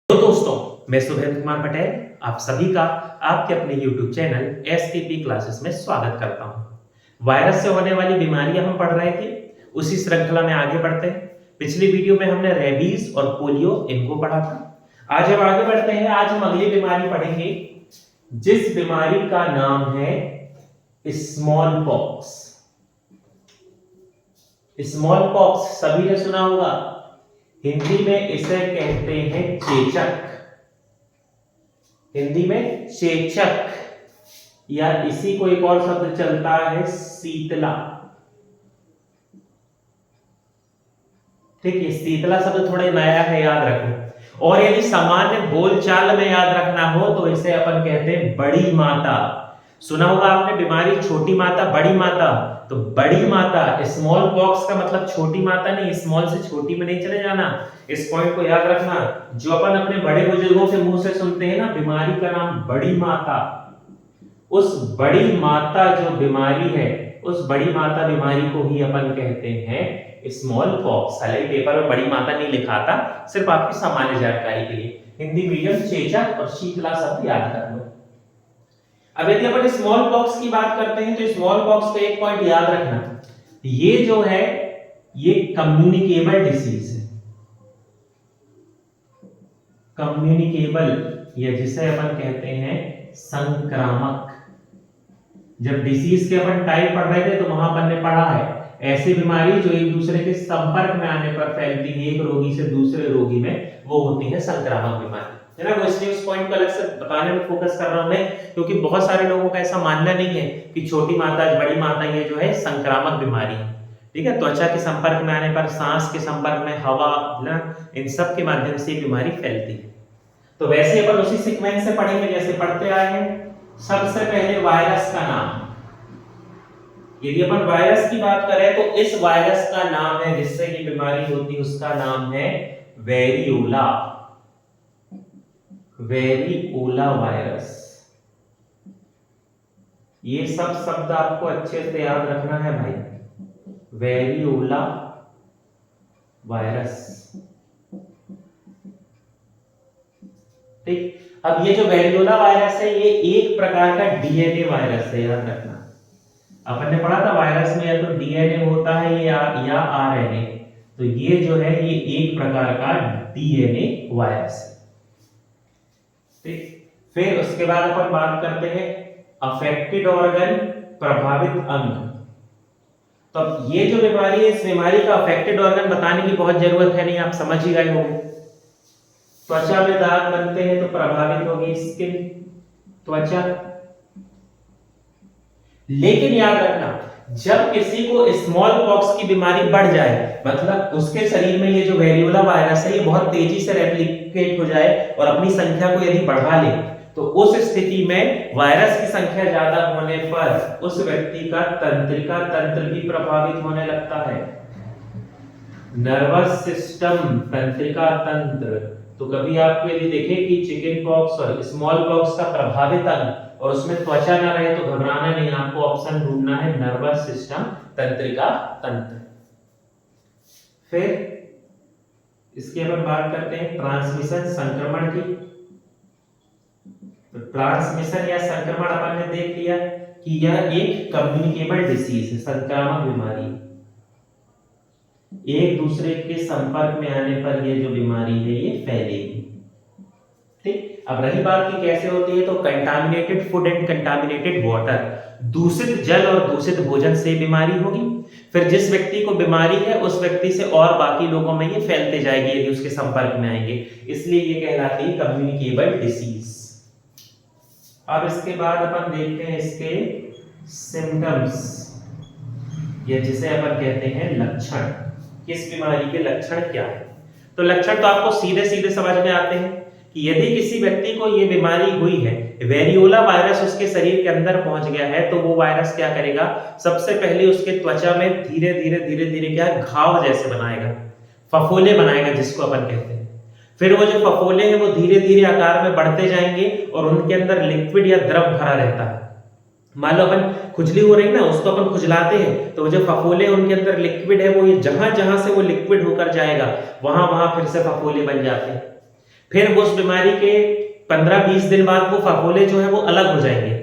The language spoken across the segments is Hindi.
तो दोस्तों, मैं सुरेंद्र कुमार पटेल आप सभी का आपके अपने YouTube चैनल SKP क्लासेस में स्वागत करता हूं। वायरस से होने वाली बीमारियां हम पढ़ रहे थे, उसी श्रृंखला में आगे बढ़ते हैं। पिछली वीडियो में हमने रेबीज और पोलियो इनको पढ़ा था। आज हम आगे बढ़ते हैं। आज हम अगली बीमारी पढ़ेंगे, जिस बीमारी का नाम है स्मॉल पॉक्स। स्मॉल पॉक्स सभी ने सुना होगा। हिंदी में इसे कहते हैं चेचक। हिंदी में चेचक, या इसी को एक और शब्द चलता है शीतला। ठीक है, शीतला शब्द थोड़े नया है, याद रखो। और यदि सामान्य बोलचाल में याद रखना हो तो इसे अपन कहते हैं बड़ी माता। सुना होगा आपने बीमारी छोटी माता बड़ी माता। तो बड़ी माता, स्मॉल पॉक्स का मतलब छोटी माता नहीं, स्मॉल से छोटी में नहीं चले जाना। इस पॉइंट को याद रखना। जो अपन अपने बड़े बुजुर्गों से मुंह से सुनते हैं ना, बीमारी का नाम बड़ी माता, उस बड़ी माता जो बीमारी है, उस बड़ी माता बीमारी को ही अपन कहते हैं स्मॉल पॉक्स। हालांकि पेपर में बड़ी माता नहीं लिखा था, सिर्फ आपकी सामान्य जानकारी के लिए। हिंदी मीडियम चेचक और शीतला शब्द याद कर लो। अब यदि अपन स्मॉल पॉक्स की बात करते हैं तो स्मॉल पॉक्स पे एक पॉइंट याद रखना, ये जो है ये कम्युनिकेबल डिसीज है। कम्युनिकेबल, या जिसे अपन कहते हैं संक्रामक। जब डिसीज के अपन टाइप पढ़ रहे थे तो वहां अपन ने पढ़ा है ऐसी बीमारी जो एक दूसरे के संपर्क में आने पर फैलती है, एक रोगी से दूसरे रोगी में, वो होती है संक्रामक बीमारी, है ना। वो इसलिए उस पॉइंट को अलग से बताने में फोकस कर रहा हूं मैं, क्योंकि बहुत सारे लोगों का ऐसा मानना नहीं है कि छोटी माता बड़ी माता ये जो है संक्रामक बीमारी है। ठीक है, त्वचा के संपर्क में आने पर, सांस के संपर्क में, हवा ना, इन सब के माध्यम से बीमारी फैलती है। तो वैसे अपन उसी सीक्वेंस से पढ़ेंगे जैसे पढ़ते आए हैं। सबसे पहले वायरस का नाम। यदि अपन वायरस की बात करें तो इस वायरस का नाम है, जिससे ये बीमारी होती है, उसका नाम है वेरियोला। Variola virus. ये सब शब्द आपको अच्छे से याद रखना है भाई। Variola virus. ठीक, अब ये जो वेरियोला वायरस है ये एक प्रकार का डीएनए वायरस है, याद रखना। अपन ने पढ़ा था वायरस में या तो डीएनए होता है या आरएनए। तो ये जो है ये एक प्रकार का डीएनए वायरस है। ठीक, फिर उसके बाद अपन बात करते हैं अफेक्टेड ऑर्गन, प्रभावित अंग। तो अब ये जो बीमारी है, इस बीमारी का अफेक्टेड ऑर्गन बताने की बहुत जरूरत है नहीं, आप समझ ही गए होंगे। त्वचा में दाग बनते हैं तो प्रभावित होगी स्किन, त्वचा। लेकिन याद रखना, जब किसी को स्मॉल पॉक्स की बीमारी बढ़ जाए, मतलब उसके शरीर में ये जो वेरियोला वायरस है ये बहुत तेजी से रेप्लिकेट हो जाए और अपनी संख्या को यदि बढ़ा ले, तो उस स्थिति में वायरस की संख्या ज्यादा होने पर उस व्यक्ति का तंत्रिका तंत्र भी प्रभावित होने लगता है। नर्वस सिस्टम, तंत्रिका तंत्र। तो कभी आपको यदि देखे कि चिकन पॉक्स और स्मॉल पॉक्स का प्रभावित अंग और उसमें त्वचा ना रहे तो घबराना नहीं, आपको ऑप्शन ढूंढना है नर्वस सिस्टम, तंत्रिका तंत्र। फिर इसके अपन बात करते हैं ट्रांसमिशन, संक्रमण की। तो ट्रांसमिशन या संक्रमण अपन ने देख लिया कि यह एक कम्युनिकेबल डिसीज है, संक्रामक बीमारी। एक दूसरे के संपर्क में आने पर यह जो बीमारी है ये फैलेगी। ठीक, अब रही बात की कैसे होती है, तो contaminated food and contaminated water, दूषित जल और दूषित भोजन से बीमारी होगी। फिर जिस व्यक्ति को बीमारी है उस व्यक्ति से और बाकी लोगों में ये फैलते जाएगी यदि उसके संपर्क में आएंगे, इसलिए ये कहलाती है कम्युनिकेबल डिसीज। अब इसके बाद अपन देखते हैं इसके सिम्टम्स, या जिसे अपन कहते हैं लक्षण। किस बीमारी के लक्षण क्या है? तो लक्षण तो आपको सीधे सीधे समझ में आते हैं कि यदि किसी व्यक्ति को ये बीमारी हुई है, वेरियोला वायरस उसके शरीर के अंदर पहुंच गया है, तो वो वायरस क्या करेगा, सबसे पहले उसके त्वचा में धीरे धीरे क्या घाव जैसे बनाएगा, फफोले बनाएगा जिसको अपन कहते हैं। फिर वो जो फफोले हैं वो धीरे धीरे आकार में बढ़ते जाएंगे और उनके अंदर लिक्विड या द्रव भरा रहता है। मान लो अपन खुजली हो रही ना, उसको अपन खुजलाते हैं तो जो फफोले उनके अंदर लिक्विड है वो ये जहां जहां से वो लिक्विड होकर जाएगा वहां वहां फिर से फफोले बन जाते हैं। फिर उस बीमारी के 15-20 दिन बाद वो फफोले जो है वो अलग हो जाएंगे,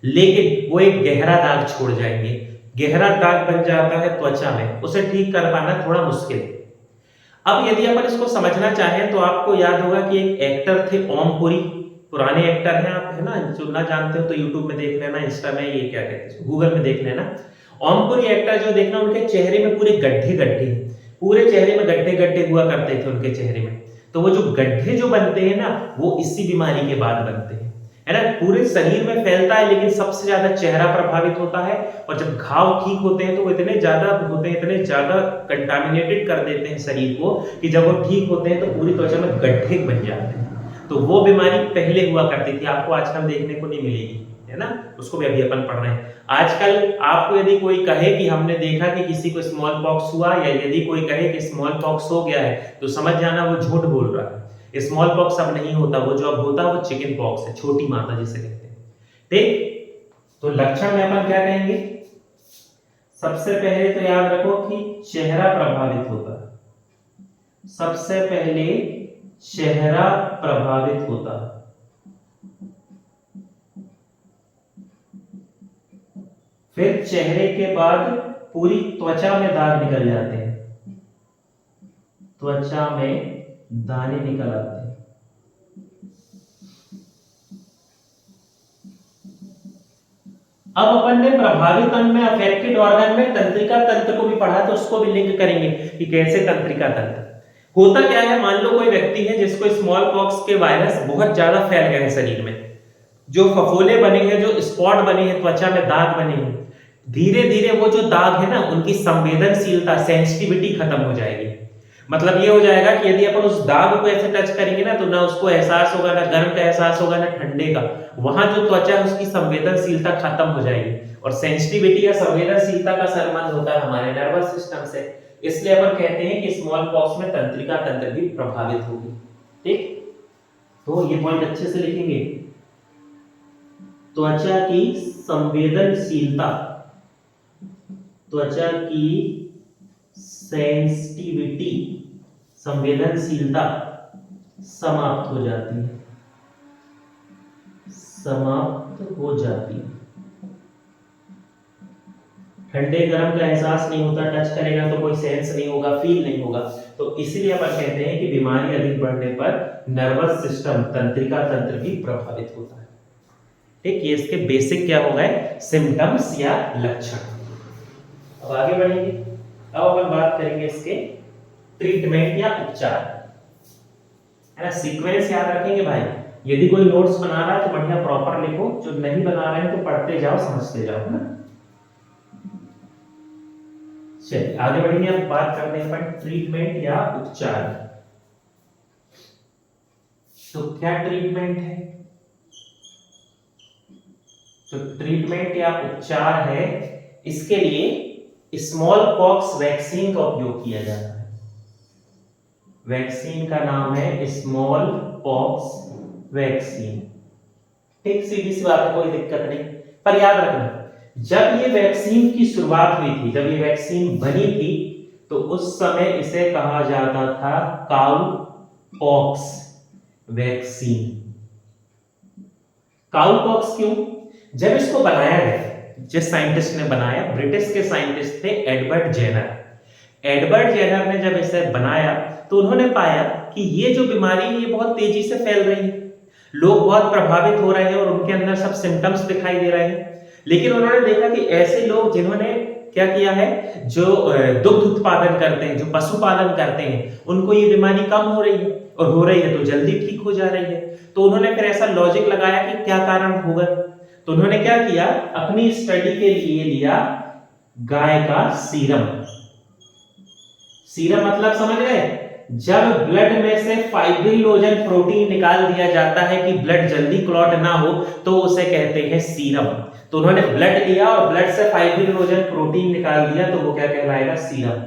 लेकिन वो एक गहरा दाग छोड़ जाएंगे। गहरा दाग बन जाता है त्वचा में, उसे ठीक कर पाना थोड़ा मुश्किल है। अब यदि अपन इसको समझना चाहें तो आपको याद होगा कि एक एक्टर थे ओम पुरी, पुराने एक्टर हैं आप, है ना, जो ना जानते हो तो यूट्यूब में देख लेना, इंस्टा में, ये क्या कहते हैं, गूगल में देख लेना। ओम पुरी एक्टर जो देखना, उनके चेहरे में पूरे गड्ढे गड्ढे, पूरे चेहरे में गड्ढे गड्ढे हुआ करते थे उनके चेहरे में। तो वो जो गड्ढे जो बनते हैं ना, वो इसी बीमारी के बाद बनते हैं, है ना। पूरे शरीर में फैलता है, लेकिन सबसे ज्यादा चेहरा प्रभावित होता है। और जब घाव ठीक होते हैं तो वो इतने ज्यादा होते हैं, इतने ज्यादा कंटामिनेटेड कर देते हैं शरीर को, कि जब वो ठीक होते हैं तो पूरी त्वचा में गड्ढे बन जाते हैं। तो वो बीमारी पहले हुआ करती थी, आपको आजकल देखने को नहीं मिलेगी, है ना। उसको भी अभी अपन पढ़ रहे हैं। आजकल आपको यदि कोई कहे कि हमने देखा कि किसी को स्मॉल पॉक्स हुआ, या यदि कोई कहे कि स्मॉल पॉक्स हो गया है, तो समझ जाना वो झूठ बोल रहा है। स्मॉल पॉक्स अब नहीं होता, वो जो अब होता है वो चिकन पॉक्स है, छोटी माता जिसे कहते हैं। ठीक, तो लक्षण में अपन क्या कहेंगे? सबसे पहले तो याद रखो कि चेहरा प्रभावित होता है, सबसे पहले चेहरा प्रभावित होता है। फिर चेहरे के बाद पूरी त्वचा में दाग निकल जाते हैं, त्वचा में दाने निकल आते हैं। अब अपन ने प्रभावित अंग में, अफेक्टेड ऑर्गन में तंत्रिका तंत्र को भी पढ़ा, तो उसको भी लिंक करेंगे कि कैसे तंत्रिका तंत्र होता क्या है। मान लो कोई व्यक्ति है जिसको स्मॉल पॉक्स के वायरस बहुत ज्यादा फैल गए हैं शरीर में, जो फफोले बने हैं, जो स्पॉट बने हैं, त्वचा में दाग बने हैं, धीरे धीरे वो जो दाग है ना, उनकी संवेदनशीलता, सेंसिटिविटी खत्म हो जाएगी। मतलब ये हो जाएगा कि यदि अपन उस दाग को ऐसे टच करेंगे ना, तो ना उसको एहसास होगा, ना गर्म का एहसास होगा, ना ठंडे का। वहां जो त्वचा है उसकी संवेदनशीलता खत्म हो जाएगी। और सेंसिटिविटी या संवेदनशीलता का संबंध होता है हमारे नर्वस सिस्टम से। इसलिए अपन कहते हैं कि स्मॉल पॉक्स में तंत्रिका तंत्र भी प्रभावित होगी। ठीक, तो ये पॉइंट अच्छे से लिखेंगे। त्वचा की संवेदनशीलता, त्वचा की सेंसिटिविटी, संवेदनशीलता समाप्त हो जाती है, समाप्त हो जाती है। ठंडे गर्म का एहसास नहीं होता, टच करेगा तो कोई सेंस नहीं होगा, फील नहीं होगा। तो इसीलिए अपन कहते हैं कि बीमारी अधिक बढ़ने पर नर्वस सिस्टम, तंत्रिका तंत्र भी प्रभावित होता है। ठीक, ये इसके बेसिक क्या हो गए? सिम्टम्स या लक्षण। अब आगे बढ़ेंगे। अब अपन बात करेंगे इसके ट्रीटमेंट या उपचार, है ना। सीक्वेंस याद रखेंगे भाई। यदि कोई नोट्स बना रहा है तो बढ़िया प्रॉपर लिखो, जो नहीं बना रहे हैं तो पढ़ते जाओ, समझते जाओ, है ना। चलिए आगे बढ़ेंगे। अब बात करते हैं अपन ट्रीटमेंट या उपचार। तो क्या ट्रीटमेंट है? तो ट्रीटमेंट या उपचार है, इसके लिए स्मॉल पॉक्स वैक्सीन का उपयोग किया जाता है। वैक्सीन का नाम है स्मॉल पॉक्स वैक्सीन। ठीक, सीधी सी बात है, कोई दिक्कत नहीं। पर याद रखना, जब ये वैक्सीन की शुरुआत हुई थी, जब ये वैक्सीन बनी थी, तो उस समय इसे कहा जाता था cow pox vaccine. Cow pox क्यों? जब इसको बनाया गया, जिस साइंटिस्ट ने बनाया, ब्रिटिश के साइंटिस्ट थे एडवर्ड जेनर। एडवर्ड जेनर ने जब इसे बनाया तो उन्होंने पाया कि ये जो बीमारी है ये बहुत तेजी से फैल रही है, लोग बहुत प्रभावित हो रहे हैं और उनके अंदर सब सिम्टम्स दिखाई दे रहे हैं। लेकिन उन्होंने देखा कि ऐसे लोग जिन्होंने क्या किया है, जो दुग्ध उत्पादन करते हैं, जो पशुपालन करते हैं, उनको ये बीमारी कम हो रही है, और हो रही है तो जल्दी ठीक हो जा रही है। तो उन्होंने फिर ऐसा लॉजिक लगाया कि क्या कारण होगा। तो उन्होंने क्या किया, अपनी स्टडी के लिए लिया गाय का सीरम। सीरम मतलब समझ गए? जब ब्लड में से फाइब्रिनोजन प्रोटीन निकाल दिया जाता है कि ब्लड जल्दी क्लॉट ना हो, तो उसे कहते हैं सीरम। तो उन्होंने ब्लड लिया और ब्लड से फाइब्रिनोजन प्रोटीन निकाल दिया, तो वो क्या कहलाएगा? सीरम।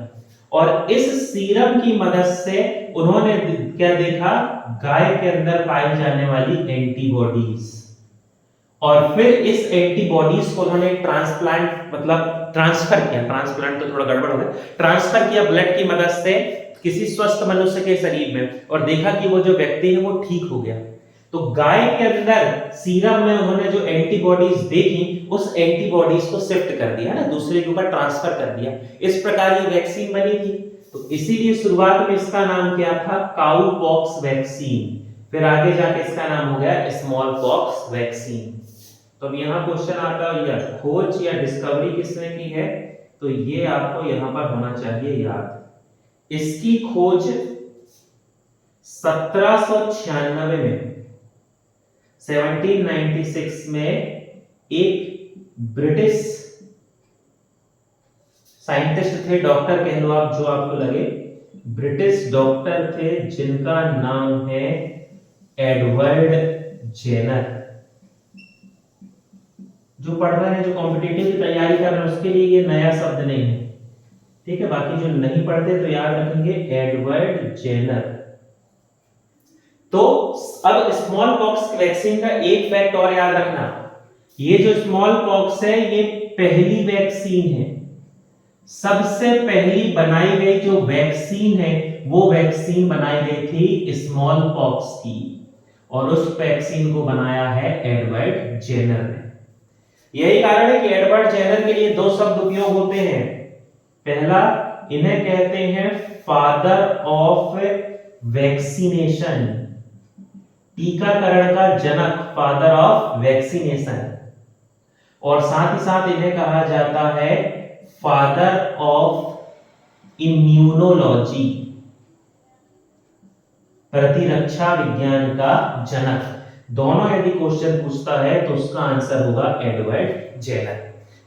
और इस सीरम की मदद से उन्होंने क्या देखा? गाय के अंदर पाई जाने वाली एंटीबॉडीज, और फिर इस एंटीबॉडीज को उन्होंने ट्रांसप्लांट, मतलब ट्रांसफर किया, ट्रांसप्लांट तो थोड़ा गड़बड़ हो गया, ट्रांसफर किया ब्लड की मदद से किसी स्वस्थ मनुष्य के शरीर में और देखा कि वो जो व्यक्ति है वो ठीक हो गया, तो गाय के अंदर सीरम में उन्होंने जो एंटीबॉडीज देखी उस एंटीबॉडीज को शिफ्ट कर दिया ना, दूसरे के ऊपर ट्रांसफर कर दिया, इस प्रकार ये वैक्सीन बनी थी। तो इसीलिए शुरुआत में इसका नाम क्या था, काउ पॉक्स वैक्सीन, फिर आगे जाके इसका नाम हो गया स्मॉल पॉक्स वैक्सीन। तो अब यहाँ क्वेश्चन आता है, या खोज या डिस्कवरी किसने की है, तो ये आपको यहां पर होना चाहिए याद। इसकी खोज 1796 में 1796 में एक ब्रिटिश साइंटिस्ट थे, डॉक्टर कह लो आप जो आपको लगे, ब्रिटिश डॉक्टर थे जिनका नाम है एडवर्ड जेनर। जो पढ़ रहे हैं, जो कॉम्पिटिटिव की तैयारी कर रहे हैं उसके लिए ये नया शब्द नहीं है, ठीक है। बाकी जो नहीं पढ़ते तो याद रखेंगे एडवर्ड जेनर। तो अब स्मॉल पॉक्स वैक्सीन का एक फैक्ट और याद रखना, ये जो स्मॉल पॉक्स है ये पहली वैक्सीन है, सबसे पहली बनाई गई जो वैक्सीन है वो वैक्सीन बनाई गई थी स्मॉल पॉक्स की, और उस वैक्सीन को बनाया है एडवर्ड जेनर ने। यही कारण है कि एडवर्ड जेनर के लिए दो शब्द उपयोग होते हैं। पहला, इन्हें कहते हैं फादर ऑफ वैक्सीनेशन, टीकाकरण का जनक, फादर ऑफ वैक्सीनेशन, और साथ ही साथ इन्हें कहा जाता है फादर ऑफ इम्यूनोलॉजी, प्रतिरक्षा विज्ञान का जनक। दोनों यदि क्वेश्चन पूछता है तो उसका आंसर होगा एडवर्ड जेनर।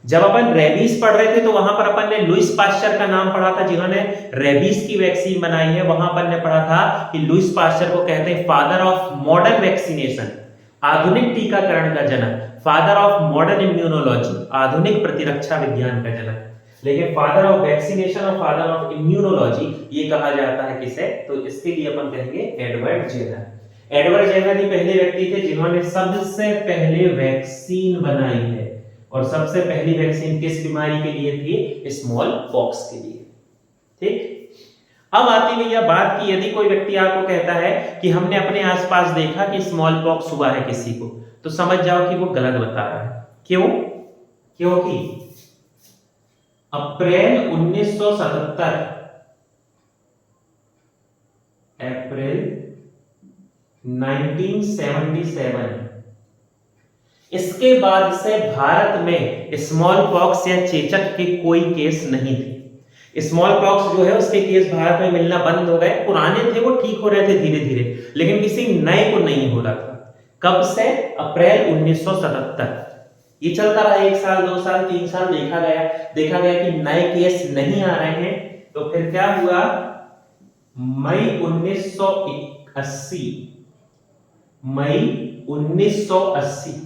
जब अपन रेबीज पढ़ रहे थे तो वहां पर अपन ने लुईस पास्चर का नाम पढ़ा था, जिन्होंने रेबीज की वैक्सीन बनाई है। वहां अपन ने पढ़ा था कि लुईस पास्चर को कहते हैं फादर ऑफ मॉडर्न वैक्सीनेशन, आधुनिक टीकाकरण का जनक, फादर ऑफ मॉडर्न इम्यूनोलॉजी, आधुनिक प्रतिरक्षा विज्ञान का जनक। लेकिन फादर ऑफ वैक्सीनेशन और फादर ऑफ इम्यूनोलॉजी ये कहा जाता है किसे, तो इसके लिए अपन कहेंगे एडवर्ड जेनर। एडवर्ड जेनर ही पहले व्यक्ति थे जिन्होंने सबसे पहले वैक्सीन बनाई है, और सबसे पहली वैक्सीन किस बीमारी के लिए थी, स्मॉल पॉक्स के लिए, ठीक। अब आती भैया बात की, यदि कोई व्यक्ति आपको कहता है कि हमने अपने आसपास देखा कि स्मॉल पॉक्स हुआ है किसी को, तो समझ जाओ कि वो गलत बता रहा है। क्यों? क्योंकि अप्रैल 1977, अप्रैल 1977, इसके बाद से भारत में स्मॉल पॉक्स या चेचक के कोई केस नहीं थे। स्मॉल पॉक्स जो है उसके केस भारत में मिलना बंद हो गए, पुराने थे वो ठीक हो रहे थे धीरे धीरे, लेकिन किसी नए को नहीं हो रहा था। कब से? अप्रैल 1977। ये चलता रहा 1 साल 2 साल 3 साल, देखा गया कि नए केस नहीं आ रहे हैं, तो फिर क्या हुआ, मई 1980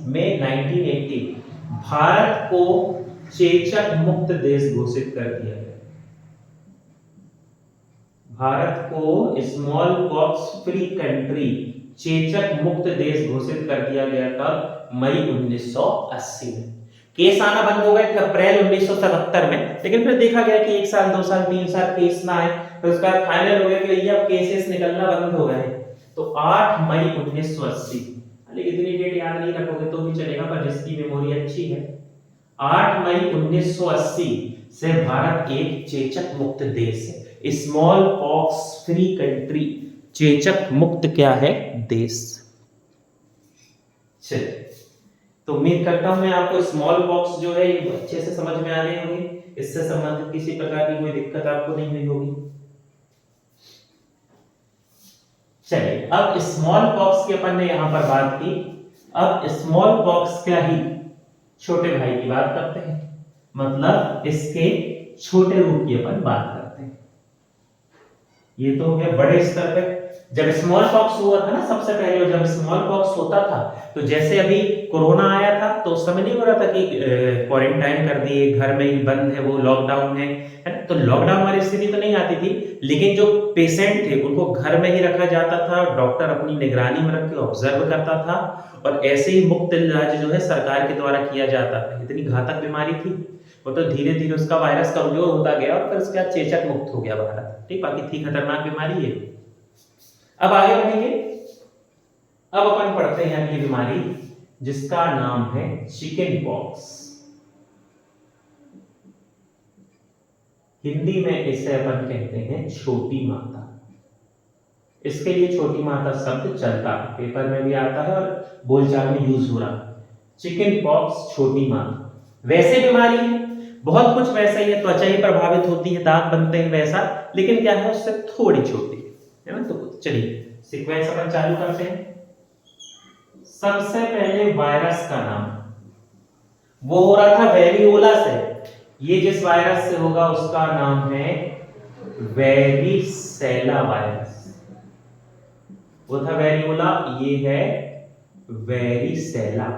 में 1980 भारत को चेचक मुक्त देश घोषित कर दिया गया। भारत को स्मॉल पॉक्स फ्री कंट्री, चेचक मुक्त देश घोषित कर दिया गया था मई 1980 में। केस आना बंद हो गए थे अप्रैल 1977 में, लेकिन फिर देखा गया कि 1 साल 2 साल 3 साल केस ना आए, तो उसका फाइनल हो गया कि भैया अब केसेस निकलना बंद हो गए। तो 8 मई 1980, लेकिन इतनी डेट याद नहीं रखोगे तो भी चलेगा, पर जिसकी मेमोरी अच्छी है, 8 मई 1980 से भारत एक चेचक मुक्त देश है, स्मॉल पॉक्स फ्री कंट्री, चेचक मुक्त क्या है, देश। चलिए, तो उम्मीद करता हूं मैं आपको स्मॉल पॉक्स जो है ये अच्छे से समझ में आ रही होगी, इससे संबंधित किसी प्रकार की कोई दिक्कत आपको नहीं हुई होगी। चलिए, अब स्मॉल पॉक्स की अपन ने यहां पर बात की, अब स्मॉल पॉक्स का ही छोटे भाई की बात करते हैं, मतलब इसके छोटे रूप की अपन बात करते हैं। ये तो हो गया बड़े स्तर पे। जब स्मॉल पॉक्स हुआ था ना सबसे पहले, जब स्मॉल पॉक्स होता था तो जैसे अभी कोरोना आया था तो उस समय नहीं हो रहा था कि क्वारंटाइन कर दिए, घर में ही बंद है, वो लॉकडाउन है ना, तो लॉकडाउन वाली स्थिति तो नहीं आती थी, लेकिन जो पेशेंट थे उनको घर में ही रखा जाता था, डॉक्टर अपनी निगरानी में रख के ऑब्जर्व करता था, और ऐसे ही मुक्त इलाज जो है सरकार के द्वारा किया जाता था। इतनी घातक बीमारी थी, वो तो धीरे धीरे उसका वायरस कमजोर होता गया और फिर उसके बाद चेचक मुक्त हो गया भारत। ठीक, बाकी थी खतरनाक बीमारी है। अब आगे बढ़ेंगे। अब अपन पढ़ते हैं अगली बीमारी जिसका नाम है चिकन पॉक्स। हिंदी में इसे अपन कहते हैं छोटी माता। इसके लिए छोटी माता शब्द चलता है, पेपर में भी आता है और बोलचाल में यूज हो रहा। चिकन पॉक्स छोटी माता वैसे बीमारी है, बहुत कुछ वैसा ही है, त्वचा ही प्रभावित होती है, दांत बनते हैं वैसा, लेकिन क्या है उससे थोड़ी छोटी है ना। तो चलिए सीक्वेंस अपन चालू करते हैं। सबसे पहले वायरस का नाम, वो हो रहा था वेरियोला से, ये जिस वायरस से होगा उसका नाम है वेरिसेला वायरस। वो था वेरियोला, ये है वेरिसेला।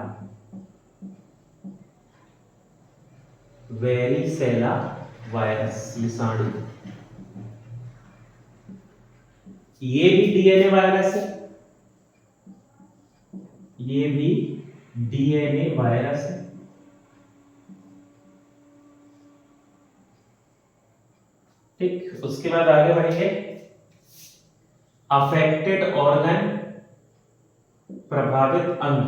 वेरिसेला वायरस विषाणु, ये भी डीएनए वायरस है, ये भी डीएनए वायरस है। ठीक, उसके बाद आगे बढ़ेंगे। अफेक्टेड ऑर्गन, प्रभावित अंग।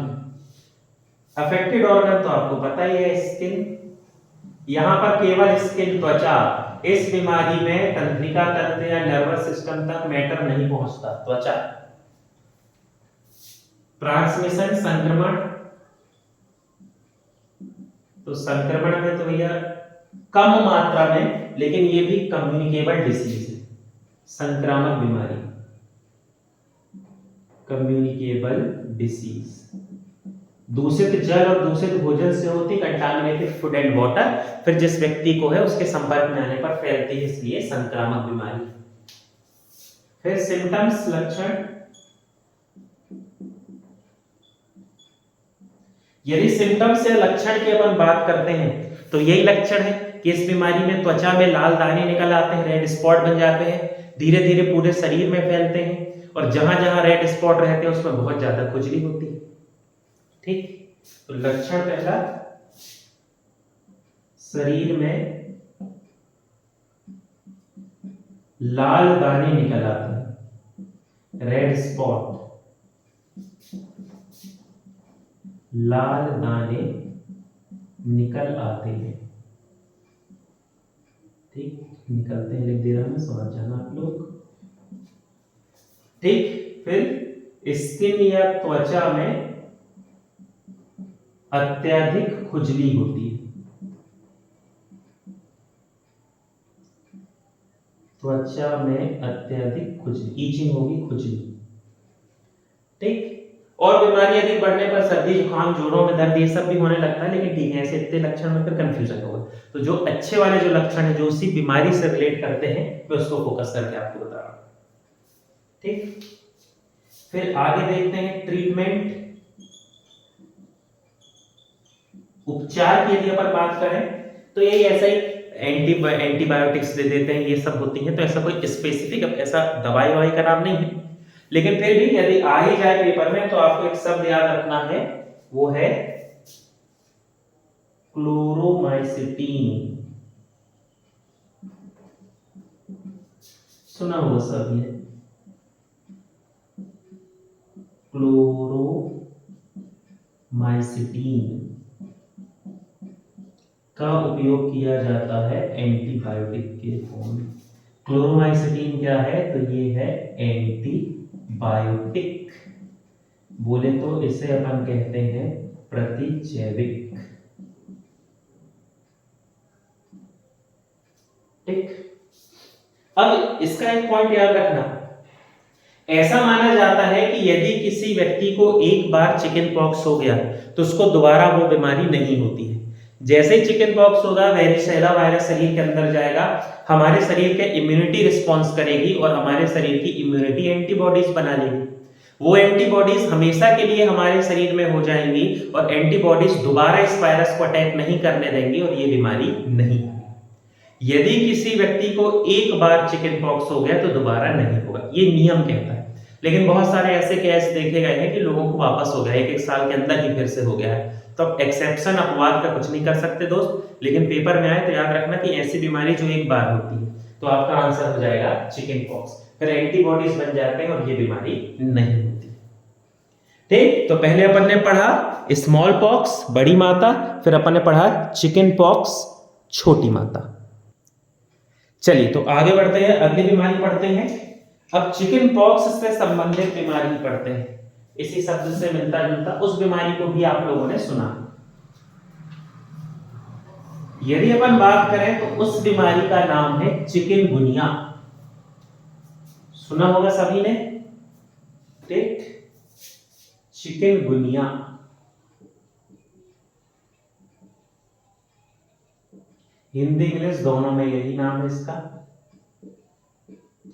अफेक्टेड ऑर्गन तो आपको पता ही है, स्किन। यहां पर केवल स्किन, त्वचा। इस बीमारी में तंत्रिका तंत्र या नर्वस सिस्टम तक मैटर नहीं पहुंचता, त्वचा। ट्रांसमिशन, संक्रमण, तो संक्रमण में तो भैया कम मात्रा में, लेकिन ये भी कम्युनिकेबल डिसीज है, संक्रामक बीमारी, कम्युनिकेबल डिसीज। दूषित जल और दूषित भोजन से होती, कंटामिनेटेड फूड एंड वाटर, फिर जिस व्यक्ति को है उसके संपर्क में आने पर फैलती है, इसलिए संक्रामक बीमारी। फिर सिम्टम्स, लक्षण। यदि सिम्टम्स या लक्षण की अपन बात करते हैं तो यही लक्षण है कि इस बीमारी में त्वचा में लाल दाने निकल आते हैं, रेड स्पॉट बन जाते हैं, धीरे धीरे पूरे शरीर में फैलते हैं, और जहां जहां रेड स्पॉट रहते हैं उसमें बहुत ज्यादा खुजली होती है। ठीक, तो लक्षण पहला, शरीर में लाल दाने निकल आते हैं, रेड स्पॉट, लाल दाने निकल आते हैं। ठीक, निकलते हैं लिख दे रहा हूं, समझ जाना आप लोग। ठीक, फिर स्किन या त्वचा में अत्यधिक खुजली होती है, त्वचा में अत्यधिक खुजली, ईचिंग होगी, खुजली। ठीक, और बीमारी अधिक बढ़ने पर सर्दी, जुकाम, जोड़ों में दर्द, ये सब भी होने लगता है, लेकिन ठीक है, ऐसे इतने लक्षण में फिर कंफ्यूजन होगा। तो जो अच्छे वाले जो लक्षण है जो उसी बीमारी से रिलेट करते हैं, मैं उसको फोकस करके आपको बता रहा हूं। ठीक, फिर आगे देखते हैं ट्रीटमेंट, उपचार की यदि अपन बात करें तो यही ऐसा ही एंटीबायोटिक्स दे देते हैं, ये सब होती है। तो ऐसा कोई स्पेसिफिक ऐसा दवाई ववाई का नाम नहीं है, लेकिन फिर भी यदि आ ही जाए पेपर में तो आपको एक शब्द याद रखना है, वो है क्लोरोमाइसिटीन। सुना होगा सब ये, क्लोरोमाइसिटीन का उपयोग किया जाता है एंटीबायोटिक के फॉर्म में। क्लोरोमाइसिटीन क्या है, तो ये है एंटीबायोटिक, बोले तो इसे अपन कहते हैं प्रतिजैविक। ठीक, अब इसका एक पॉइंट याद रखना, ऐसा माना जाता है कि यदि किसी व्यक्ति को एक बार चिकन पॉक्स हो गया तो उसको दोबारा वो बीमारी नहीं होती है। जैसे ही चिकन पॉक्स होगा, वेरिसेला वायरस शरीर के अंदर जाएगा, हमारे शरीर के इम्यूनिटी रिस्पॉन्स करेगी और हमारे शरीर की इम्यूनिटी एंटीबॉडीज बना लेगी। वो एंटीबॉडीज हमेशा के लिए हमारे शरीर में हो जाएंगी और एंटीबॉडीज दोबारा इस वायरस को अटैक नहीं करने देंगी और ये बीमारी नहीं होगी। यदि किसी व्यक्ति को एक बार चिकन पॉक्स हो गया तो दोबारा नहीं होगा, ये नियम कहता है। लेकिन बहुत सारे ऐसे केस देखे गए हैं कि लोगों को वापस हो गया, एक साल के अंदर ही फिर से हो गया है। तो अब एक्सेप्शन अपवाद का कुछ नहीं कर सकते दोस्त, लेकिन पेपर में आए तो याद रखना कि ऐसी बीमारी जो एक बार होती है, तो आपका आंसर हो जाएगा चिकन पॉक्स। फिर एंटीबॉडीज बन जाते हैं और ये बीमारी नहीं होती। ठीक, तो पहले अपन ने पढ़ा स्मॉल पॉक्स बड़ी माता, फिर अपन ने पढ़ा चिकन पॉक्स छोटी माता। चलिए तो आगे बढ़ते हैं, अगली बीमारी पढ़ते हैं। अब चिकन पॉक्स से संबंधित बीमारी पढ़ते हैं, इसी शब्द से मिलता जुलता, उस बीमारी को भी आप लोगों ने सुना। यदि अपन बात करें तो उस बीमारी का नाम है चिकनगुनिया। सुना होगा सभी ने, ठीक, चिकनगुनिया। हिंदी इंग्लिश दोनों में यही नाम है इसका,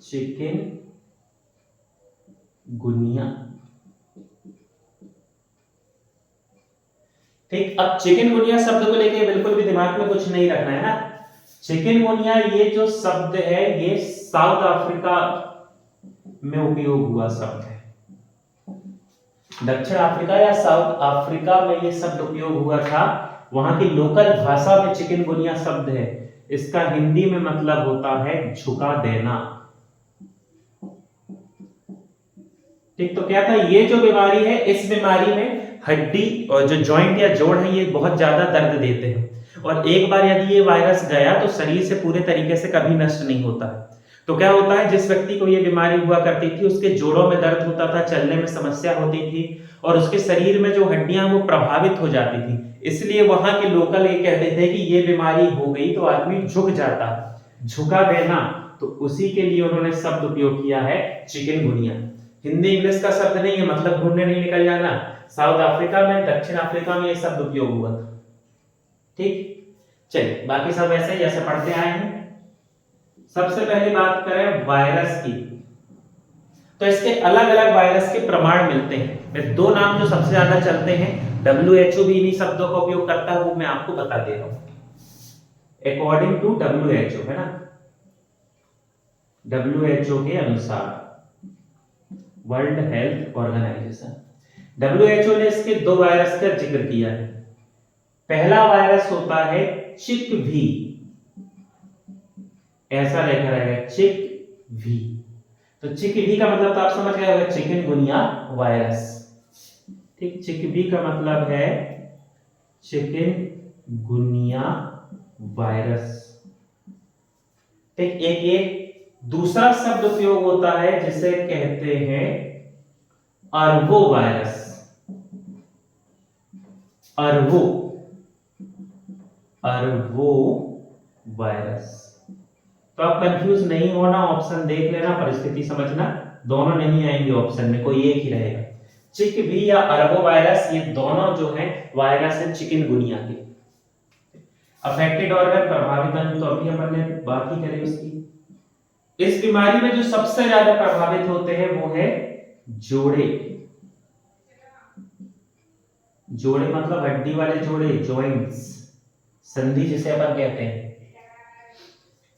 चिकनगुनिया। ठीक, अब चिकनगुनिया शब्द को लेके बिल्कुल भी दिमाग में कुछ नहीं रखना है ना। चिकनगुनिया ये जो शब्द है ये साउथ अफ्रीका में उपयोग हुआ शब्द है। दक्षिण अफ्रीका या साउथ अफ्रीका में ये शब्द उपयोग हुआ था, वहां की लोकल भाषा में चिकनगुनिया शब्द है। इसका हिंदी में मतलब होता है झुका देना। ठीक, तो क्या था, ये जो बीमारी है इस बीमारी में हड्डी और जो जॉइंट या जोड़ है ये बहुत ज्यादा दर्द देते हैं, और एक बार यदि ये वायरस गया तो शरीर से पूरे तरीके से कभी नष्ट नहीं होता है। तो क्या होता है, जिस व्यक्ति को ये बीमारी हुआ करती थी उसके जोड़ों में दर्द होता था, चलने में समस्या होती थी, और उसके शरीर में जो हड्डियां वो प्रभावित हो जाती थी। इसलिए वहां के लोकल ये कहते थे कि ये बीमारी हो गई तो आदमी झुक जाता है, झुका देना। तो उसी के लिए उन्होंने शब्द उपयोग किया है चिकनगुनिया। हिंदी इंग्लिश का शब्द नहीं है, मतलब ढूंढने नहीं निकल जाना। साउथ अफ्रीका में, दक्षिण अफ्रीका में ये शब्द उपयोग हुआ था। ठीक, चलिए बाकी सब ऐसे जैसे पढ़ते आए हैं। सबसे पहले बात करें वायरस की, तो इसके अलग अलग वायरस के प्रमाण मिलते हैं। दो नाम जो सबसे ज्यादा चलते हैं, WHO भी इन्हीं शब्दों का उपयोग करता है, वो मैं आपको बता दे रहा हूं। अकॉर्डिंग टू WHO, है ना, WHO के अनुसार, वर्ल्ड हेल्थ ऑर्गेनाइजेशन, WHO ने इसके दो वायरस का जिक्र किया है। पहला वायरस होता है चिकवी, ऐसा लिखा रहेगा चिकवी। तो चिकवी का मतलब तो आप समझ गए होंगे, चिकनगुनिया वायरस। ठीक, चिकवी का मतलब है चिकनगुनिया वायरस। ठीक, एक ये दूसरा शब्द उपयोग होता है जिसे कहते हैं अर्बो वायरस। अर्बो वायरस। तो आप कंफ्यूज नहीं होना, ऑप्शन देख लेना, परिस्थिति समझना, दोनों नहीं आएंगे ऑप्शन में, कोई एक ही रहेगा। चिकवी या अर्बो वायरस, ये दोनों जो है वायरस है चिकनगुनिया के। अफेक्टेड ऑर्गन, प्रभावित अंग, तो अभी अपन ने बात ही करी उसकी। इस बीमारी में जो सबसे ज्यादा प्रभावित होते हैं वो है जोड़े। जोड़े मतलब हड्डी वाले जोड़े, जॉइंट्स, संधि जिसे अपन कहते हैं।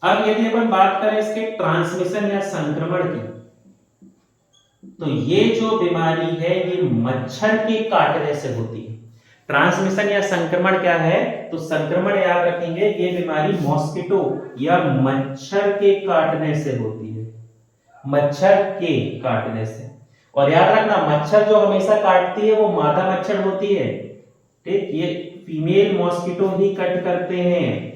अब यदि अपन बात करें इसके ट्रांसमिशन या संक्रमण की, तो ये जो बीमारी है ये मच्छर के काटने से होती है। ट्रांसमिशन या संक्रमण क्या है, तो संक्रमण याद रखेंगे, ये बीमारी मॉस्किटो या मच्छर के काटने से होती है, मच्छर के काटने से। और याद रखना, मच्छर जो हमेशा काटती है वो मादा मच्छर होती है। ठीक, ये फीमेल मॉस्किटो ही कट करते हैं।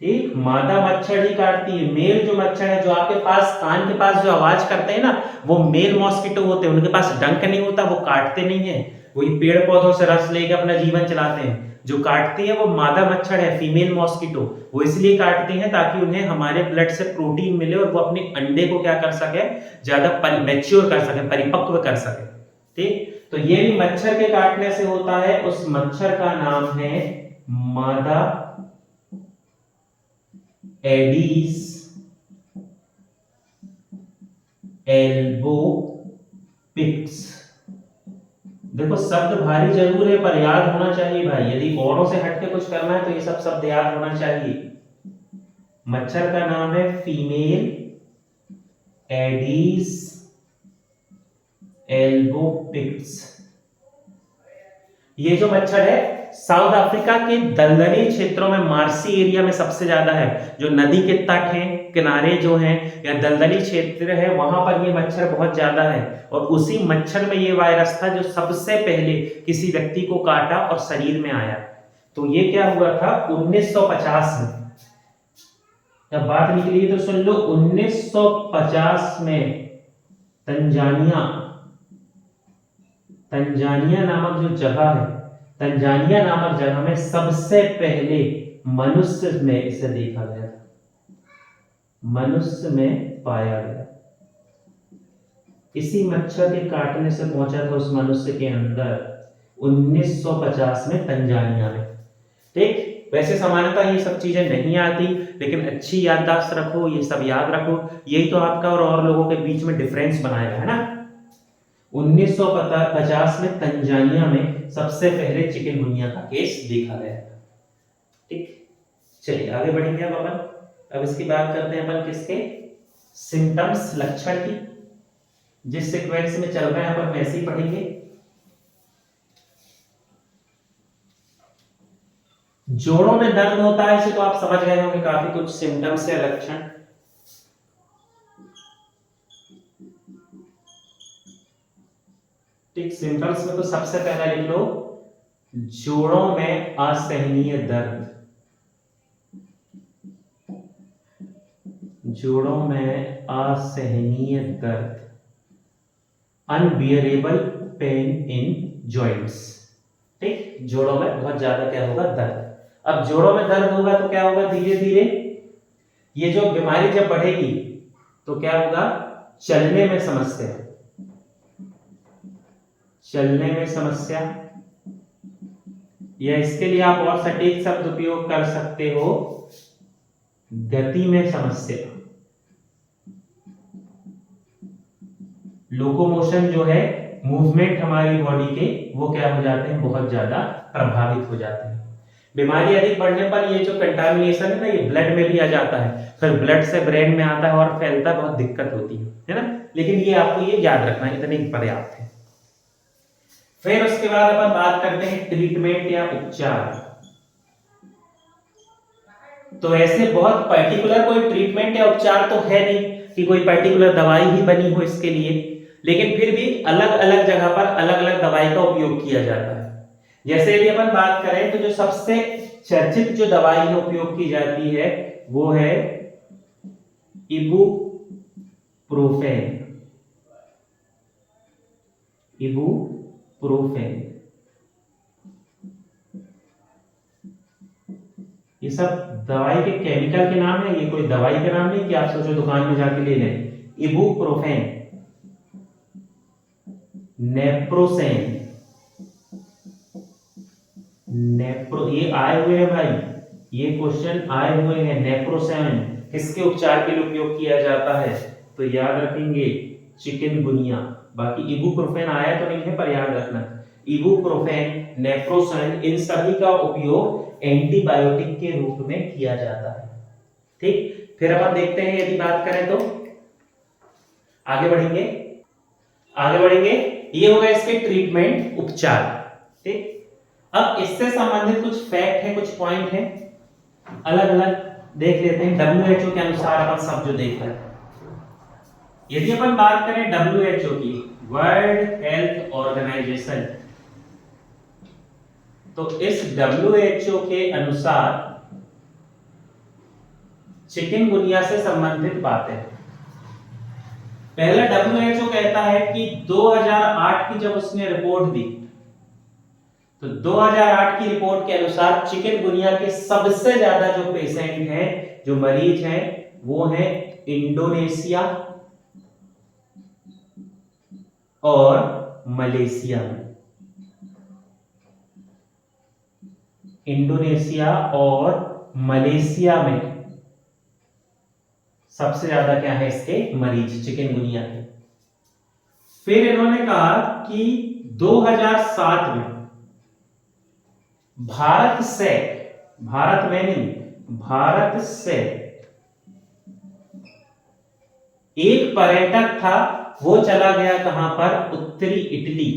ठीक, मादा मच्छर ही काटती है। मेल जो मच्छर है, जो आपके पास कान के पास जो आवाज करते हैं ना, वो मेल मॉस्किटो होते हैं, उनके पास डंक नहीं होता, वो काटते नहीं है, वही पेड़ पौधों से रस लेके अपना जीवन चलाते हैं। जो काटती है वो मादा मच्छर है, फीमेल मॉस्किटो। वो इसलिए काटती हैं ताकि उन्हें हमारे ब्लड से प्रोटीन मिले और वो अपने अंडे को क्या कर सके, ज्यादा मैच्योर कर सके, परिपक्व कर सके। ठीक, तो ये भी मच्छर के काटने से होता है। उस मच्छर का नाम है मादा एडीज एल्बोपिक्स। देखो शब्द भारी जरूर है पर याद होना चाहिए भाई, यदि औरों से हटके कुछ करना है तो ये सब शब्द याद होना चाहिए। मच्छर का नाम है फीमेल एडीज एल्बोपिक्स। ये जो मच्छर है साउथ अफ्रीका के दलदली क्षेत्रों में, मार्सी एरिया में सबसे ज्यादा है। जो नदी के तट हैं, किनारे जो हैं या दलदली क्षेत्र है, वहां पर ये मच्छर बहुत ज्यादा है। और उसी मच्छर में ये वायरस था जो सबसे पहले किसी व्यक्ति को काटा और शरीर में आया। तो ये क्या हुआ था 1950 में। जब बात निकली तो सुन लो, 1950 में तंजानिया नामक जो जगह है, तंजानिया नामक जगह में सबसे पहले मनुष्य में इसे देखा गया था, मनुष्य में पाया गया। इसी मच्छर के काटने से पहुंचा था उस मनुष्य के अंदर 1950 में तंजानिया में। ठीक, वैसे सामान्यतः ये सब चीजें नहीं आती, लेकिन अच्छी याददाश्त रखो, ये सब याद रखो। यही तो आपका और लोगों के बीच में डिफरेंस बनाएगा, है ना। 1950 में तंजानिया में सबसे पहले चिकनगुनिया का केस देखा गया था। ठीक, चलिए आगे बढ़ेंगे अब अपन। अब इसकी बात करते हैं अपन किसके, सिम्टम्स, लक्षण की। जिस सीक्वेंस में चल रहे हैं अपन वैसे ही पढ़ेंगे। जोड़ों में दर्द होता है, इसे तो आप समझ गए होंगे, काफी कुछ सिम्टम्स या लक्षण। ठीक, सिम्टम्स में तो सबसे पहला लिख लो, जोड़ों में असहनीय दर्द, जोड़ों में असहनीय दर्द, अनबियरेबल पेन इन जॉइंट्स। ठीक, जोड़ों में बहुत ज्यादा क्या होगा, दर्द। अब जोड़ों में दर्द होगा तो क्या होगा, धीरे धीरे ये जो बीमारी जब बढ़ेगी तो क्या होगा, चलने में समस्या, चलने में समस्या, या इसके लिए आप और सटीक शब्द उपयोग कर सकते हो, गति में समस्या। लोकोमोशन जो है, मूवमेंट हमारी बॉडी के, वो क्या हो जाते हैं, बहुत ज्यादा प्रभावित हो जाते हैं। बीमारी अधिक बढ़ने पर ये जो कंटामिनेशन है ना, ये ब्लड में भी आ जाता है, फिर ब्लड से ब्रेन में आता है और फैलता, बहुत दिक्कत होती है ना। लेकिन ये आपको ये याद रखना, इतने पर्याप्त है। फिर उसके बाद अपन बात करते हैं ट्रीटमेंट या उपचार। तो ऐसे बहुत पर्टिकुलर कोई ट्रीटमेंट या उपचार तो है नहीं कि कोई पर्टिकुलर दवाई ही बनी हो इसके लिए, लेकिन फिर भी अलग अलग जगह पर अलग अलग दवाई का उपयोग किया जाता है। जैसे यदि अपन बात करें तो जो सबसे चर्चित जो दवाई में उपयोग की जाती है वो है इबुप्रोफेन, इबुप्रोफेन। ये सब दवाई के केमिकल के नाम है, ये कोई दवाई के नाम नहीं कि आप सोचो दुकान में जाके ले लें। इबुप्रोफेन, नेप्रोसेन, नेप्रो, ये आए हुए हैं भाई, ये क्वेश्चन आए हुए हैं। नेप्रोसेन किसके उपचार के लिए उपयोग किया जाता है, तो याद रखेंगे चिकनगुनिया। बाकी इबुप्रोफेन आया तो नहीं है, पर याद रखना इबुप्रोफेन, नेप्रोसेन, इन सभी का उपयोग एंटीबायोटिक के रूप में किया जाता है। ठीक, फिर अपन देखते हैं, यदि बात करें तो आगे बढ़ेंगे, आगे बढ़ेंगे। ये होगा इसके ट्रीटमेंट, उपचार। ठीक, अब इससे संबंधित कुछ फैक्ट है, कुछ पॉइंट है, अलग अलग देख लेते हैं। WHO के अनुसार अपन सब जो देख रहे हैं, यदि अपन बात करें WHO की, वर्ल्ड हेल्थ ऑर्गेनाइजेशन, तो इस WHO के अनुसार चिकनगुनिया से संबंधित बातें, पहला WHO कहता है कि 2008 की जब उसने रिपोर्ट दी, तो 2008 की रिपोर्ट के अनुसार चिकनगुनिया के सबसे ज्यादा जो पेशेंट हैं, जो मरीज हैं, वो हैं इंडोनेशिया और मलेशिया में। इंडोनेशिया और मलेशिया में सबसे ज्यादा क्या है इसके मरीज चिकनगुनिया के। फिर इन्होंने कहा कि 2007 में भारत से, भारत में नहीं, भारत से एक पर्यटक था, वो चला गया कहां पर, उत्तरी इटली।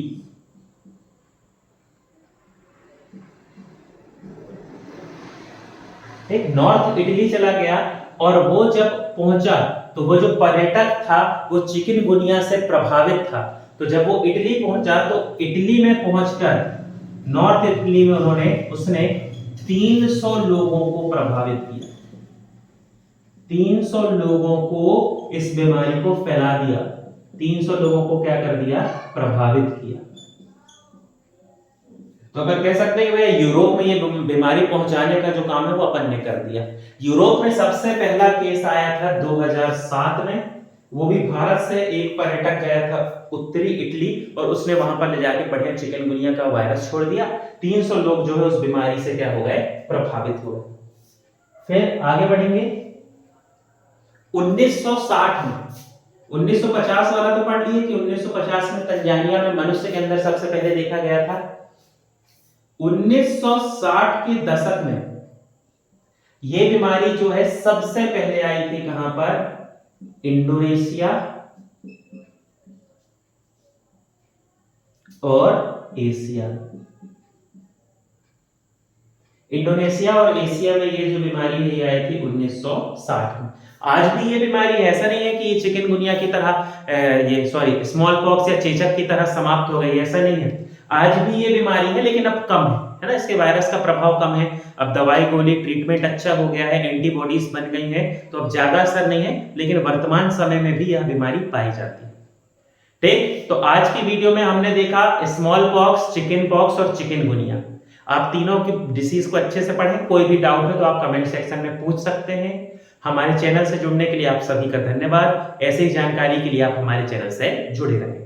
ठीक, नॉर्थ इटली चला गया और वो जब पहुंचा तो वो जो पर्यटक था वो चिकनगुनिया से प्रभावित था। तो जब वो इटली पहुंचा तो इटली में पहुंचकर नॉर्थ इटली में उसने 300 लोगों को प्रभावित किया, 300 लोगों को इस बीमारी को फैला दिया, 300 लोगों को क्या कर दिया, प्रभावित किया। तो अगर कह सकते हैं कि भैया यूरोप में ये बीमारी पहुंचाने का जो काम है वो अपन ने कर दिया। यूरोप में सबसे पहला केस आया था 2007 में, वो भी भारत से एक पर्यटक गया था उत्तरी इटली और उसने वहां पर ले जाके बढ़िया चिकनगुनिया का वायरस छोड़ दिया। 300 लोग जो है उस बीमारी से क्या हो गए, प्रभावित हो गए। फिर आगे बढ़ेंगे 1960 में, 1950 वाला तो पढ़ लिए कि 1950 में तंजानिया में मनुष्य के अंदर सबसे पहले देखा गया था। 1960 के दशक में यह बीमारी जो है सबसे पहले आई थी कहां पर, इंडोनेशिया और एशिया। इंडोनेशिया और एशिया में ये जो बीमारी है ये आई थी 1960 में। आज भी ये बीमारी है, ऐसा नहीं है कि ये चिकनगुनिया की तरह ये स्मॉल पॉक्स या चेचक की तरह समाप्त हो गई, ऐसा नहीं है। आज भी ये बीमारी है लेकिन अब कम है ना, इसके वायरस का प्रभाव कम है। अब दवाई गोली ट्रीटमेंट अच्छा हो गया है, एंटीबॉडीज बन गई है, तो अब ज्यादा असर नहीं है, लेकिन वर्तमान समय में भी यह बीमारी पाई जाती है। ठीक, तो आज की वीडियो में हमने देखा स्मॉल पॉक्स, चिकन पॉक्स और चिकनगुनिया। आप तीनों की डिसीज को अच्छे से पढ़ें। कोई भी डाउट है तो आप कमेंट सेक्शन में पूछ सकते हैं। हमारे चैनल से जुड़ने के लिए आप सभी का धन्यवाद। ऐसी ही जानकारी के लिए आप हमारे चैनल से जुड़े रहें।